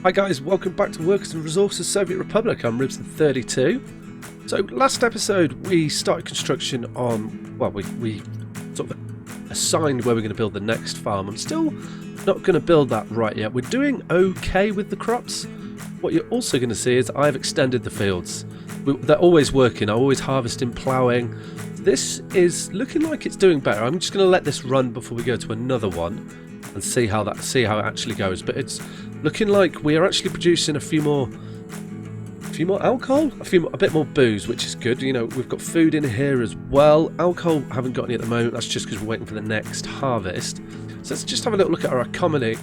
Hi guys, welcome back to Workers and Resources Soviet Republic. I'm Ribson32. So last episode we started construction on, well, we sort of assigned where we're going to build the next farm. I'm still not going to build that right yet. We're doing okay with the crops. What you're also going to see is I've extended the fields. They're always working, I'm always harvesting, ploughing. This is looking like it's doing better. I'm just going to let this run before we go to another one and see how it actually goes. But it's looking like we are actually producing a few more alcohol, a bit more booze, which is good. You know, we've got food in here as well. Alcohol, haven't got any at the moment. That's just because we're waiting for the next harvest. So let's just have a little look at our economy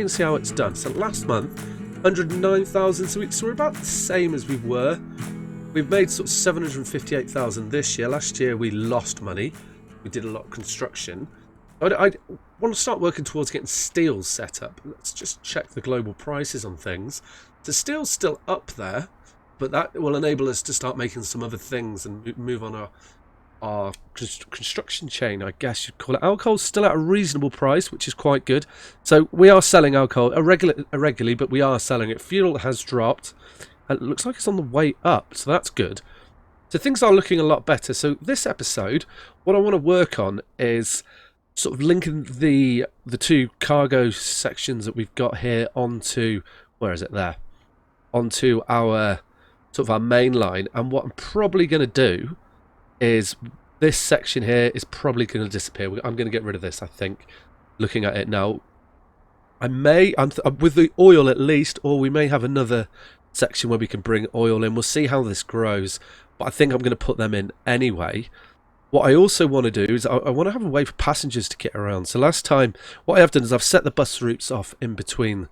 and see how it's done. So last month, 109,000. So we're about the same as we were. We've made sort of 758,000 this year. Last year we lost money. We did a lot of construction. I want to start working towards getting steel set up. Let's just check the global prices on things. The steel's still up there, but that will enable us to start making some other things and move on our construction chain, I guess you'd call it. Alcohol's still at a reasonable price, which is quite good. So we are selling alcohol irregularly, but we are selling it. Fuel has dropped, and it looks like it's on the way up, so that's good. So things are looking a lot better. So this episode, what I want to work on is sort of linking the two cargo sections that we've got here onto, where is it there? Onto our sort of our main line. And what I'm probably going to do is this section here is probably going to disappear. I'm going to get rid of this, I think, looking at it now. I'm with the oil at least, or we may have another section where we can bring oil in. We'll see how this grows, but I think I'm going to put them in anyway. What I also want to do is I want to have a way for passengers to get around. So last time, what I have done is I've set the bus routes off in between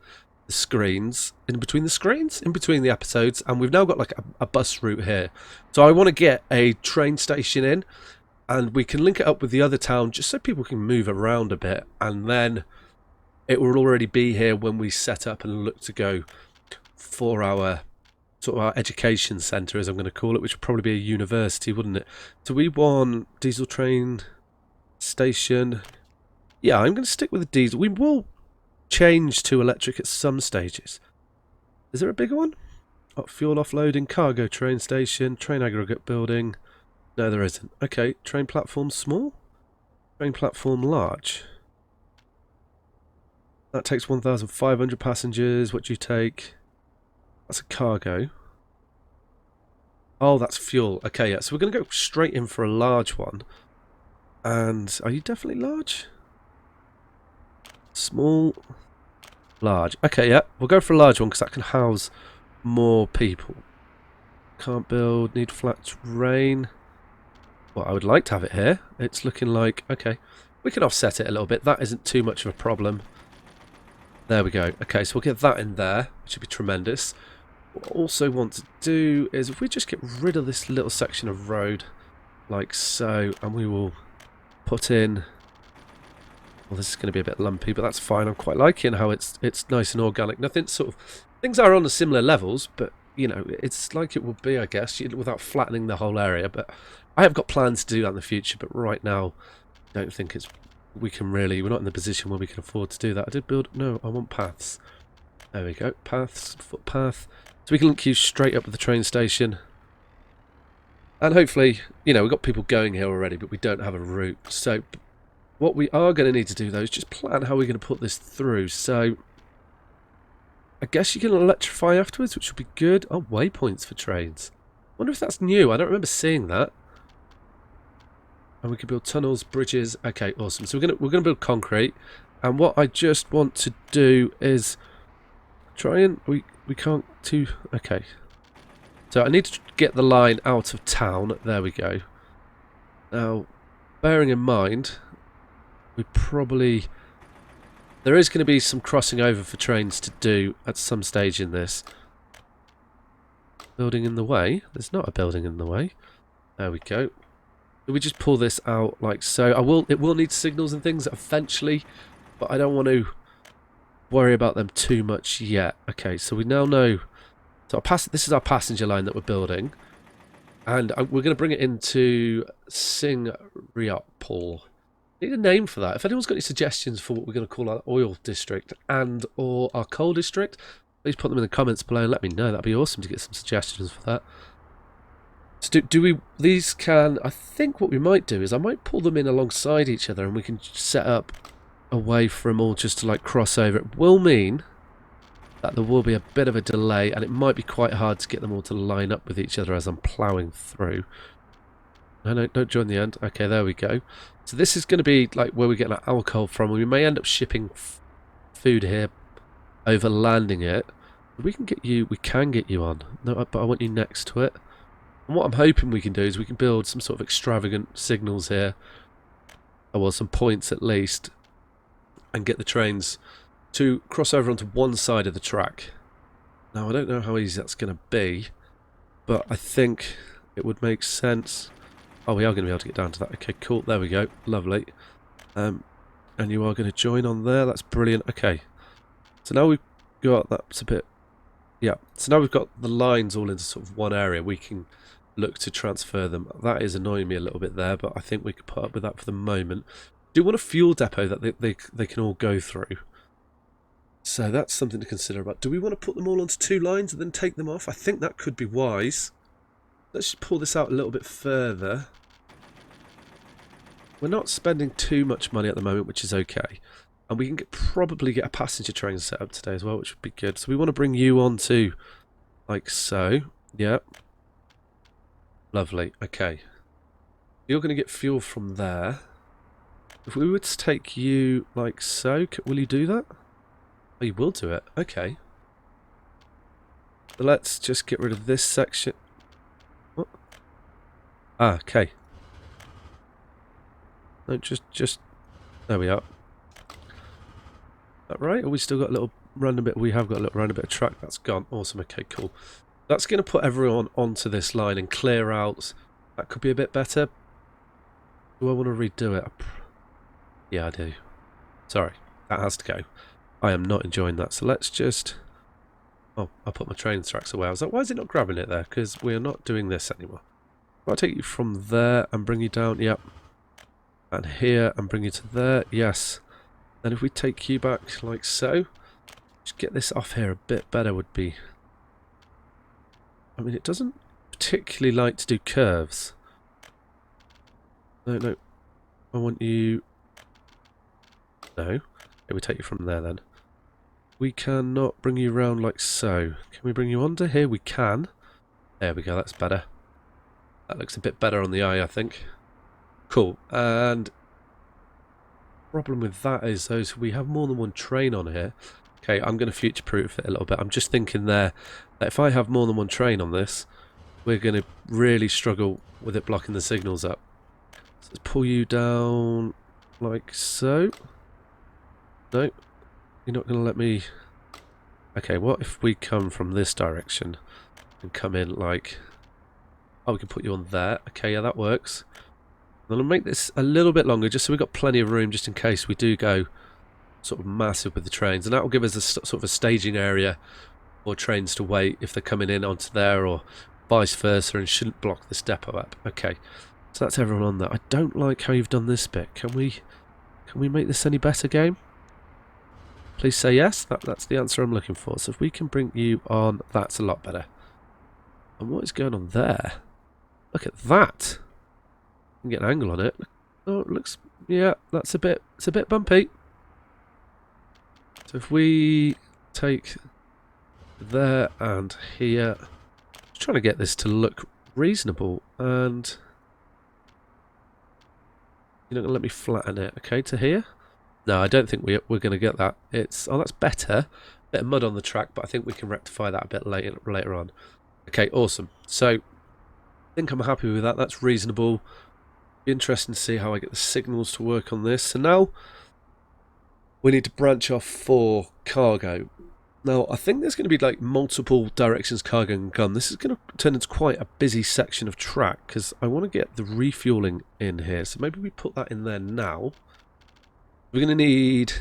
the screens, in between the episodes, and we've now got like a bus route here. So I want to get a train station in, and we can link it up with the other town just so people can move around a bit, and then it will already be here when we set up and look to go for our sort of our education centre, as I'm going to call it, which would probably be a university, wouldn't it? So we want diesel train station. Yeah, I'm going to stick with the diesel. We will change to electric at some stages. Is there a bigger one? Oh, fuel offloading, cargo train station, train aggregate building. No, there isn't. Okay, train platform small, train platform large. That takes 1,500 passengers. What do you take? That's a cargo. Oh, that's fuel. Okay, yeah. So we're going to go straight in for a large one. And are you definitely large? Small. Large. Okay, yeah. We'll go for a large one because that can house more people. Can't build. Need flat terrain. Well, I would like to have it here. It's looking like... Okay. We can offset it a little bit. That isn't too much of a problem. There we go. Okay, so we'll get that in there, which would be tremendous. What I also want to do is if we just get rid of this little section of road, like so, and we will put in... Well, this is going to be a bit lumpy, but that's fine. I'm quite liking how it's nice and organic. Nothing sort of... Things are on the similar levels, but, you know, it's like it would be, I guess, without flattening the whole area. But I have got plans to do that in the future, but right now, I don't think we're not in the position where we can afford to do that. I did build... No, I want paths. There we go. Paths, footpath. So we can link you straight up with the train station. And hopefully, you know, we've got people going here already, but we don't have a route. So what we are going to need to do, though, is just plan how we're going to put this through. So I guess you can electrify afterwards, which would be good. Oh, waypoints for trains. Wonder if that's new. I don't remember seeing that. And we can build tunnels, bridges. Okay, awesome. So we're gonna build concrete. And what I just want to do is try and... We can't do... Okay. So I need to get the line out of town. There we go. Now, bearing in mind, we probably... There is going to be some crossing over for trains to do at some stage in this. Building in the way? There's not a building in the way. There we go. We just pull this out like so. It will need signals and things eventually, but I don't want to worry about them too much yet. Okay, so we now know. So this is our passenger line that we're building, and we're going to bring it into Singapore. Need a name for that. If anyone's got any suggestions for what we're going to call our oil district and or our coal district, please put them in the comments below and let me know. That'd be awesome to get some suggestions for that. So do we, these can, I think what we might do is I might pull them in alongside each other and we can set up a way for them all just to like cross over. It will mean that there will be a bit of a delay and it might be quite hard to get them all to line up with each other as I'm ploughing through. No, don't join the end. Okay, there we go. So this is going to be like where we get our alcohol from. We may end up shipping food here, overlanding it. We can get you on. No, but I want you next to it. And what I'm hoping we can do is we can build some sort of extravagant signals here. Or well, some points at least. And get the trains to cross over onto one side of the track. Now, I don't know how easy that's going to be. But I think it would make sense. Oh, we are going to be able to get down to that. Okay, cool. There we go. Lovely. And you are going to join on there. That's brilliant. Okay. So now we've got... That's a bit... Yeah. So now we've got the lines all into sort of one area. We can look to transfer them. That is annoying me a little bit there, but I think we can put up with that for the moment. Do want a fuel depot that they can all go through. So that's something to consider about. Do we want to put them all onto two lines and then take them off? I think that could be wise. Let's just pull this out a little bit further. We're not spending too much money at the moment, which is okay. And we can probably get a passenger train set up today as well, which would be good. So we want to bring you on to, like so. Yep. Lovely. Okay. You're going to get fuel from there. If we were to take you like so, will you do that? Oh, you will do it. Okay. So let's just get rid of this section. What? Ah, okay. No, just... There we are. Is that right? Or we still got a little random bit? We have got a little random bit of track. That's gone. Awesome. Okay, cool. That's going to put everyone onto this line and clear out. That could be a bit better. Do I want to redo it? Yeah, I do. Sorry. That has to go. I am not enjoying that. So let's just... Oh, I'll put my train tracks away. I was like, why is it not grabbing it there? Because we are not doing this anymore. I'll take you from there and bring you down. Yep. And here and bring you to there. Yes. And if we take you back like so, just get this off here a bit better would be... I mean, it doesn't particularly like to do curves. No. I want you... No. Okay, we take you from there then. We cannot bring you round like so. Can we bring you onto here? We can. There we go, that's better. That looks a bit better on the eye, I think. Cool. And problem with that is those we have more than one train on here. Okay, I'm going to future-proof it a little bit. I'm just thinking there that if I have more than one train on this, we're going to really struggle with it blocking the signals up. So let's pull you down like so. No, you're not going to let me... Okay, what if we come from this direction and come in like... Oh, we can put you on there. Okay, yeah, that works. Then I'll make this a little bit longer just so we've got plenty of room just in case we do go sort of massive with the trains. And that will give us a sort of a staging area for trains to wait if they're coming in onto there or vice versa and shouldn't block this depot up. Okay, so that's everyone on there. I don't like how you've done this bit. Can we make this any better, game? Please say yes. That's the answer I'm looking for. So if we can bring you on, that's a lot better. And what is going on there? Look at that. I can get an angle on it. Oh, it looks... Yeah, it's a bit bumpy. So if we take there and here... Just trying to get this to look reasonable. And... You're not going to let me flatten it. Okay, to here? No, I don't think we're going to get that. It's... Oh, that's better. Bit of mud on the track, but I think we can rectify that a bit later on. Okay, awesome. So, I think I'm happy with that. That's reasonable. Be interesting to see how I get the signals to work on this. So now, we need to branch off for cargo. Now, I think there's going to be like multiple directions cargo can come. This is going to turn into quite a busy section of track because I want to get the refueling in here. So maybe we put that in there now. We're going to need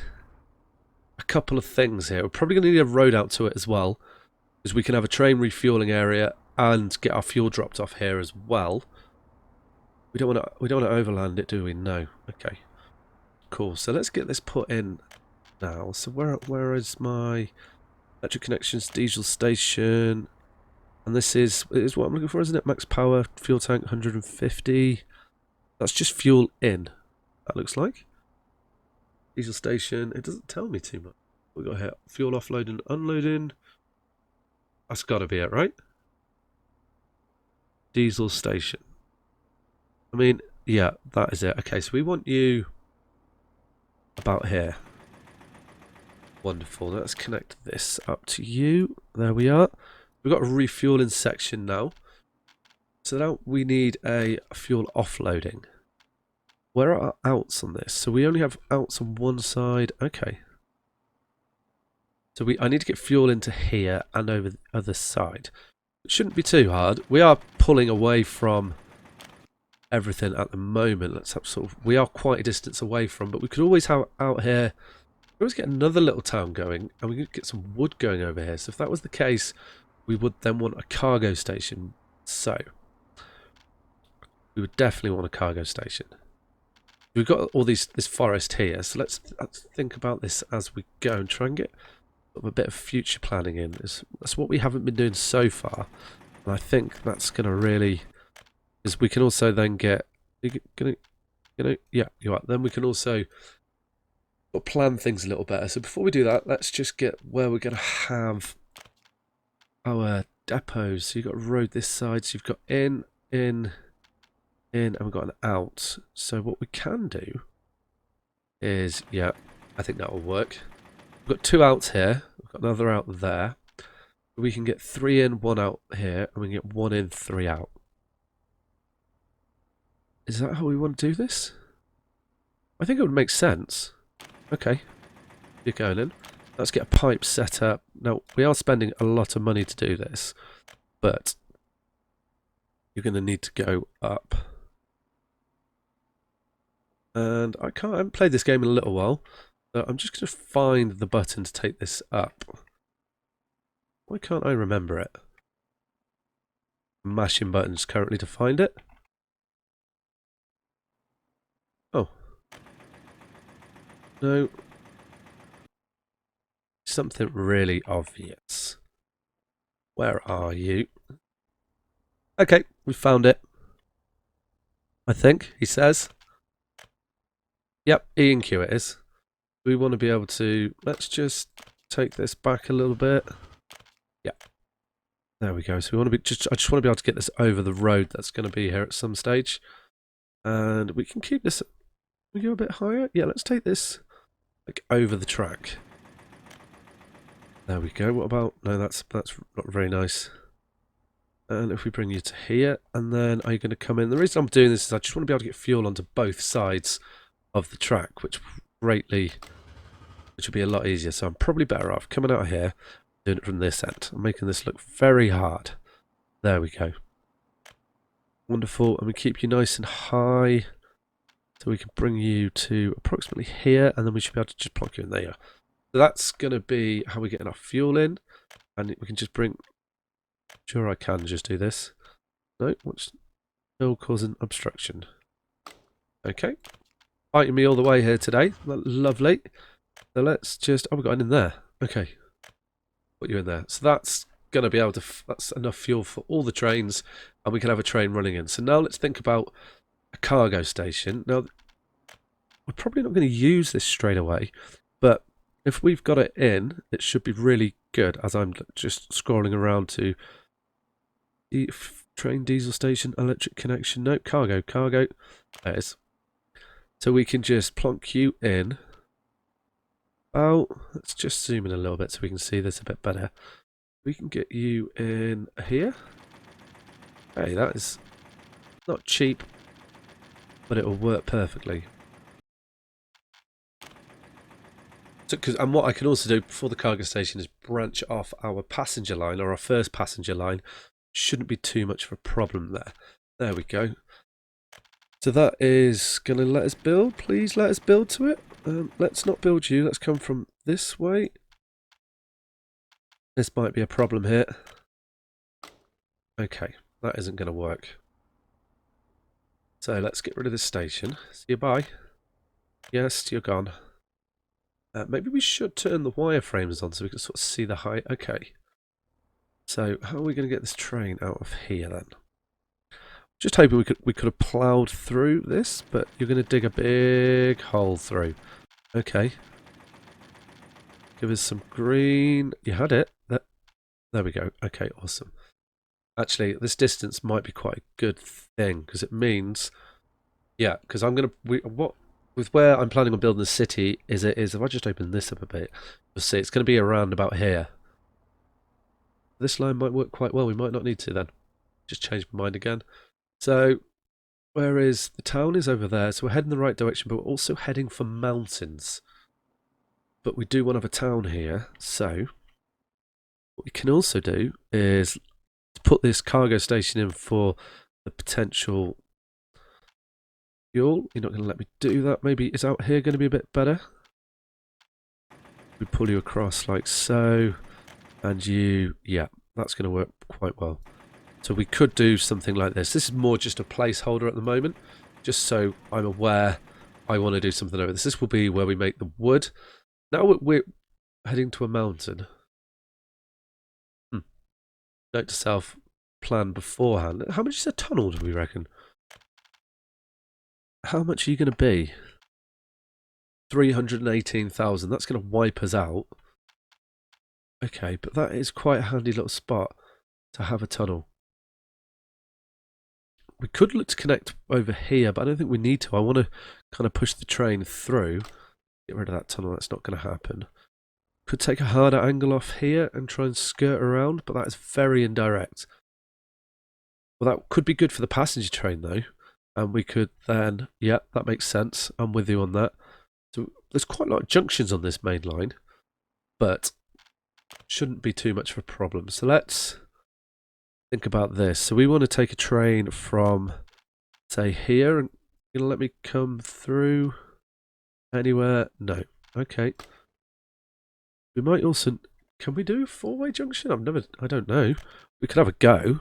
a couple of things here. We're probably going to need a road out to it as well, because we can have a train refueling area and get our fuel dropped off here as well. We don't want to overland it, do we? No. Okay. Cool. So let's get this put in now. So where is my... Electric connections, diesel station. And this is what I'm looking for, isn't it? Max power, fuel tank, 150. That's just fuel in, that looks like. Diesel station, it doesn't tell me too much. We've got here, fuel offloading, unloading. That's got to be it, right? Diesel station. I mean, yeah, that is it. Okay, so we want you about here. Wonderful. Let's connect this up to you. There we are. We've got a refueling section now. So now we need a fuel offloading. Where are our outs on this? So we only have outs on one side. Okay. So I need to get fuel into here and over the other side. It shouldn't be too hard. We are pulling away from everything at the moment. Let's have we are quite a distance away from, but we could always have out here. We always get another little town going, and we could get some wood going over here. So if that was the case, we would then want a cargo station. So we would definitely want a cargo station. We've got all this forest here, so let's think about this as we go and try and get a bit of future planning in. That's what we haven't been doing so far, and I think that's going to really, because we can also then get, yeah, you are. Then we can also plan things a little better. So before we do that, let's just get where we're going to have our depots. So you've got road this side, so you've got in, and we've got an out. So what we can do is, yeah, I think that will work. We've got 2 outs here. We've got another out there. We can get 3 in, 1 out here, and we can get 1 in, 3 out. Is that how we want to do this? I think it would make sense. Okay, you're going in. Let's get a pipe set up. Now, we are spending a lot of money to do this, but you're going to need to go up. And I haven't played this game in a little while, so I'm just going to find the button to take this up. Why can't I remember it? Mashing buttons currently to find it. Oh. No. Something really obvious. Where are you? Okay, we found it. I think, he says. Yep, E and Q it is. We want to be able to, let's just take this back a little bit. Yeah. There we go. So we want to be I just want to be able to get this over the road that's going to be here at some stage. And we can keep this, we go a bit higher. Yeah, let's take this like over the track. There we go. What about, no, that's not very nice. And if we bring you to here, and then are you going to come in? The reason I'm doing this is I just want to be able to get fuel onto both sides of the track, which will be a lot easier. So I'm probably better off coming out of here, doing it from this end. I'm making this look very hard. There we go. Wonderful. And we keep you nice and high, so we can bring you to approximately here, and then we should be able to just plonk you in there. So that's going to be how we get enough fuel in, and we can just bring. Sure, I can just do this. No, what's still causing obstruction? Okay, fighting me all the way here today. Lovely. So let's just. Oh, we got in there. Okay, put you in there. So that's going to be able to. That's enough fuel for all the trains, and we can have a train running in. So now let's think about a cargo station. Now, we're probably not going to use this straight away, but if we've got it in, it should be really good. As I'm just scrolling around to the train, diesel station, electric connection. No, cargo. There it is. So we can just plonk you in. Oh, let's just zoom in a little bit so we can see this a bit better. We can get you in here. Hey, that is not cheap, but it will work perfectly. And what I can also do before the cargo station is branch off our passenger line, or our first passenger line. Shouldn't be too much of a problem there. There we go. So that is going to let us build. Please let us build to it. Let's not build you. Let's come from this way. This might be a problem here. Okay, that isn't going to work. So let's get rid of this station. See you, bye. Yes, you're gone. Maybe we should turn the wireframes on so we can sort of see the height. Okay. So how are we going to get this train out of here then? Just hoping we could have ploughed through this, but you're going to dig a big hole through. Okay. Give us some green. You had it. There we go. Okay, awesome. Actually, this distance might be quite a good thing because it means, yeah, because I'm going to with where I'm planning on building the city is if I just open this up a bit, you'll see it's going to be around about here. This line might work quite well. We might not need to then. Just change my mind again. So, whereas the town is over there, so we're heading the right direction, but we're also heading for mountains. But we do want to have a town here, so what we can also do is put this cargo station in for the potential fuel. You're not going to let me do that. Maybe is out here going to be a bit better? We pull you across like so, and yeah, that's going to work quite well. So we could do something like this. This is more just a placeholder at the moment, just so I'm aware I want to do something over this. This will be where we make the wood. Now we're heading to a mountain. Note to self, plan beforehand. How much is a tunnel, do we reckon? How much are you going to be? 318,000. That's going to wipe us out. Okay, but that is quite a handy little spot to have a tunnel. We could look to connect over here, but I don't think we need to. I want to kind of push the train through. Get rid of that tunnel. That's not going to happen. Could take a harder angle off here and try and skirt around, but that is very indirect. Well, that could be good for the passenger train, though. And we could then... Yeah, that makes sense. I'm with you on that. So there's quite a lot of junctions on this main line, but shouldn't be too much of a problem. So let's think about this. So we want to take a train from, say, here, and you're gonna let me come through anywhere? No. Okay. We might also, can we do a four-way junction? I don't know. We could have a go.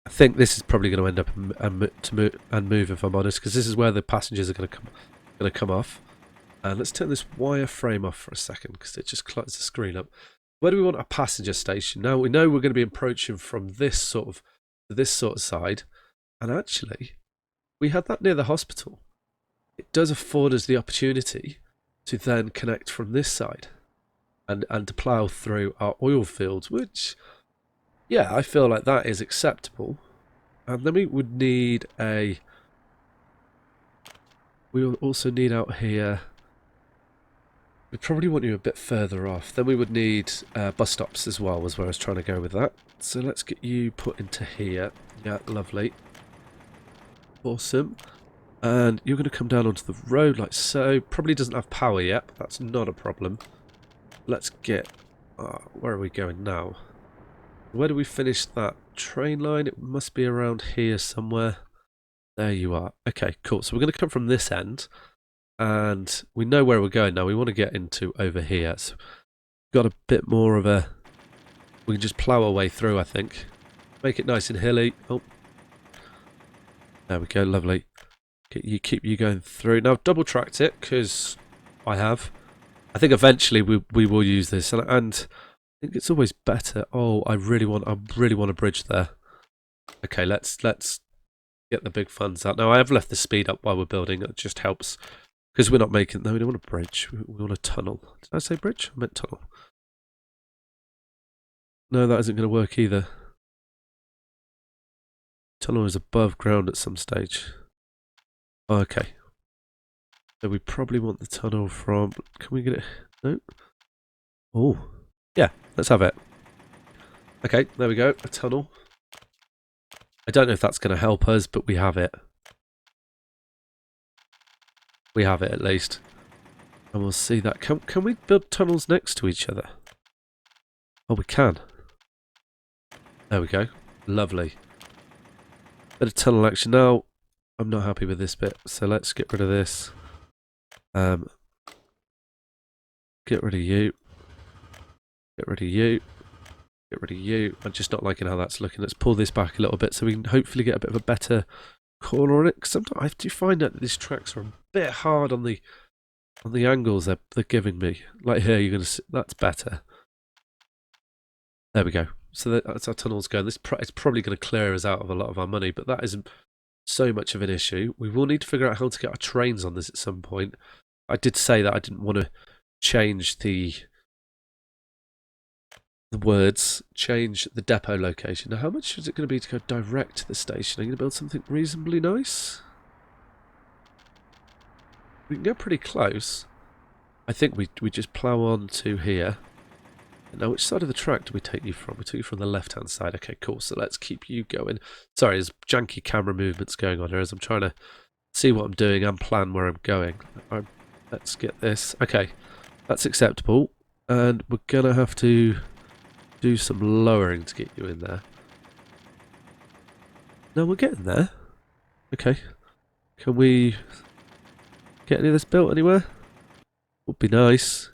I think this is probably going to end up and move, if I'm honest, because this is where the passengers are going to come off. And let's turn this wireframe off for a second because it just clutters the screen up. Where do we want a passenger station? Now we know we're going to be approaching from this sort of side, and actually, we had that near the hospital. It does afford us the opportunity to then connect from this side, and to plough through our oil fields, which, yeah, I feel like that is acceptable. And then we would need a. We will also need out here. We probably want you a bit further off. Then we would need bus stops as well, was where I was trying to go with that. So let's get you put into here. Yeah, lovely. Awesome. And you're going to come down onto the road like so. Probably doesn't have power yet, but that's not a problem. Let's get... where are we going now? Where do we finish that train line? It must be around here somewhere. There you are. Okay, cool. So we're going to come from this end. And we know where we're going now. We want to get into over here. So we've got a bit more of a... We can just plough our way through, I think. Make it nice and hilly. Oh. There we go, lovely. Keep you going through. Now, I've double-tracked it, because I have. I think eventually we will use this. And I think it's always better. Oh, I really want a bridge there. Okay, let's get the big funds out. Now, I have left the speed up while we're building. It just helps. Because we're not making... No, we don't want a bridge. We want a tunnel. Did I say bridge? I meant tunnel. No, that isn't going to work either. Tunnel is above ground at some stage. Okay. So we probably want the tunnel from... Can we get it? No? Oh. Yeah, let's have it. Okay, there we go. A tunnel. I don't know if that's going to help us, but we have it. We have it at least. And we'll see that. Can we build tunnels next to each other? Oh, we can. There we go. Lovely. Bit of tunnel action. Now, I'm not happy with this bit, so let's get rid of this. Get rid of you. Get rid of you. Get rid of you. I'm just not liking how that's looking. Let's pull this back a little bit so we can hopefully get a bit of a better corner on it. Because sometimes I do find that these tracks are a bit hard on the on the angles they're giving me. Like here, you're going to see, that's better. There we go. So that's our tunnels going. It's probably going to clear us out of a lot of our money, but that isn't so much of an issue. We will need to figure out how to get our trains on this at some point. I did say that I didn't want to change the words, change the depot location. Now, how much is it going to be to go direct to the station? Are you going to build something reasonably nice? We can get pretty close. I think we just plough on to here. Now, which side of the track do we take you from? We took you from the left-hand side. Okay, cool. So let's keep you going. Sorry, there's janky camera movements going on here as I'm trying to see what I'm doing and plan where I'm going. Let's get this. Okay, that's acceptable. And we're going to have to do some lowering to get you in there. No, we're getting there. Okay. Can we get any of this built anywhere? Would be nice.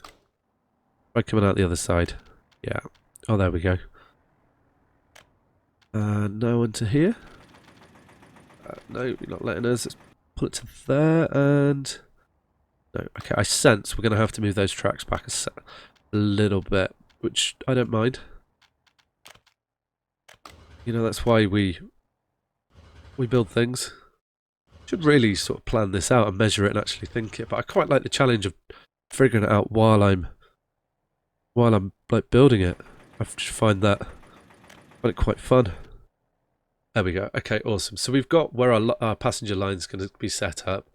Right, coming out the other side. Yeah. Oh, there we go. Now into here. No, you're not letting us. Let's pull it to there and... No, okay, I sense we're going to have to move those tracks back a little bit, which I don't mind. You know, that's why we build things. Should really sort of plan this out and measure it and actually think it, but I quite like the challenge of figuring it out while I'm like building it. I just find it quite fun. There we go. Okay, awesome. So we've got where our passenger line is going to be set up.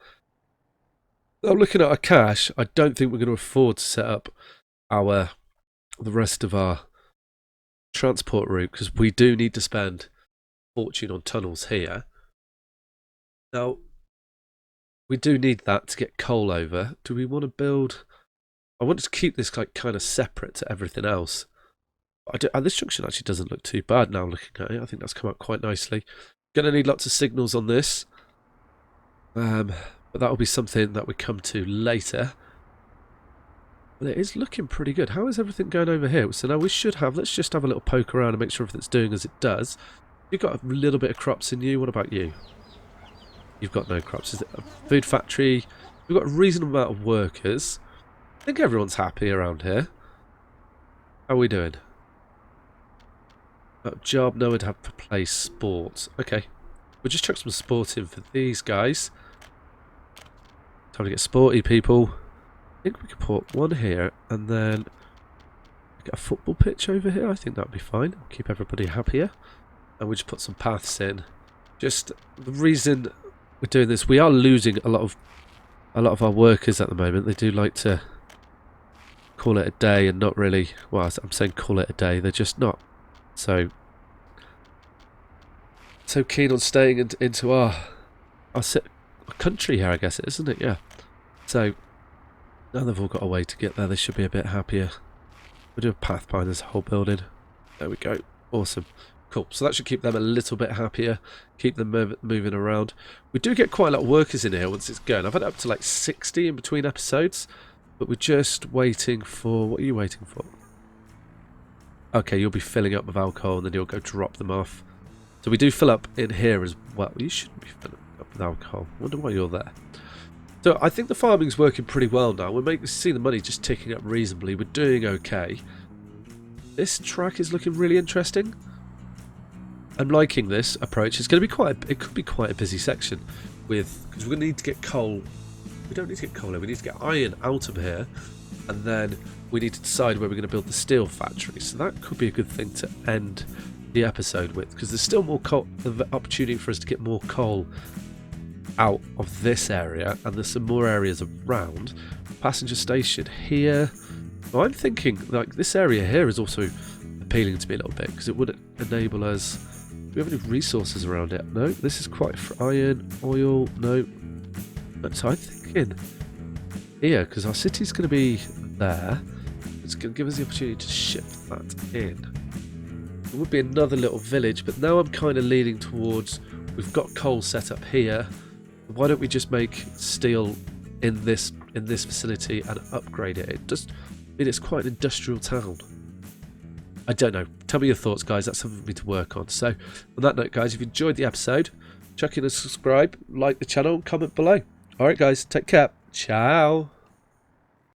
Now, looking at our cash, I don't think we're going to afford to set up the rest of our transport route because we do need to spend a fortune on tunnels here. Now, we do need that to get coal over. Do we want to build... I want to keep this like kind of separate to everything else. This junction actually doesn't look too bad now looking at it. I think that's come out quite nicely. Going to need lots of signals on this. But that will be something that we come to later. But it is looking pretty good. How is everything going over here? So now we should have... Let's just have a little poke around and make sure everything's doing as it does. You've got a little bit of crops in you. What about you? You've got no crops. Is it a food factory? We've got a reasonable amount of workers. I think everyone's happy around here. How are we doing? Job, no, I'd have to play sports. Okay. We'll just chuck some sport in for these guys. Time to get sporty, people. I think we could put one here and then get a football pitch over here. I think that'd be fine. Keep everybody happier. And we'll just put some paths in. Just the reason we're doing this, we are losing a lot of our workers at the moment. They do like to call it a day and not really... Well, I'm saying call it a day. They're just not so keen on staying into our country here, I guess, isn't it? Yeah. So now they've all got a way to get there. They should be a bit happier. We'll do a path behind this whole building. There we go. Awesome. Cool. So that should keep them a little bit happier. Keep them moving around. We do get quite a lot of workers in here once it's going. I've had it up to like 60 in between episodes. But we're just waiting for... What are you waiting for? Okay, you'll be filling up with alcohol and then you'll go drop them off. So we do fill up in here as well. You shouldn't be filling up with alcohol. I wonder why you're there. So I think the farming's working pretty well now. We're seeing the money just ticking up reasonably. We're doing okay. This track is looking really interesting. I'm liking this approach. It's going to be it could be quite a busy section because we're going to need to get coal. We don't need to get coal here. We need to get iron out of here. And then we need to decide where we're going to build the steel factory. So that could be a good thing to end the episode with, because there's still more opportunity for us to get more coal out of this area, and there's some more areas around. Passenger station here. Well, I'm thinking like this area here is also appealing to me a little bit because it would enable us. Do we have any resources around it? No. This is quite for iron, oil. No. So I'm thinking here, because our city's going to be there, it's going to give us the opportunity to ship that in. It would be another little village, but now I'm kind of leaning towards, we've got coal set up here. Why don't we just make steel in this facility and upgrade it? It's quite an industrial town. I don't know. Tell me your thoughts, guys. That's something for me to work on. So, on that note, guys, if you enjoyed the episode, chuck in a subscribe, like the channel, and comment below. Alright, guys, take care. Ciao.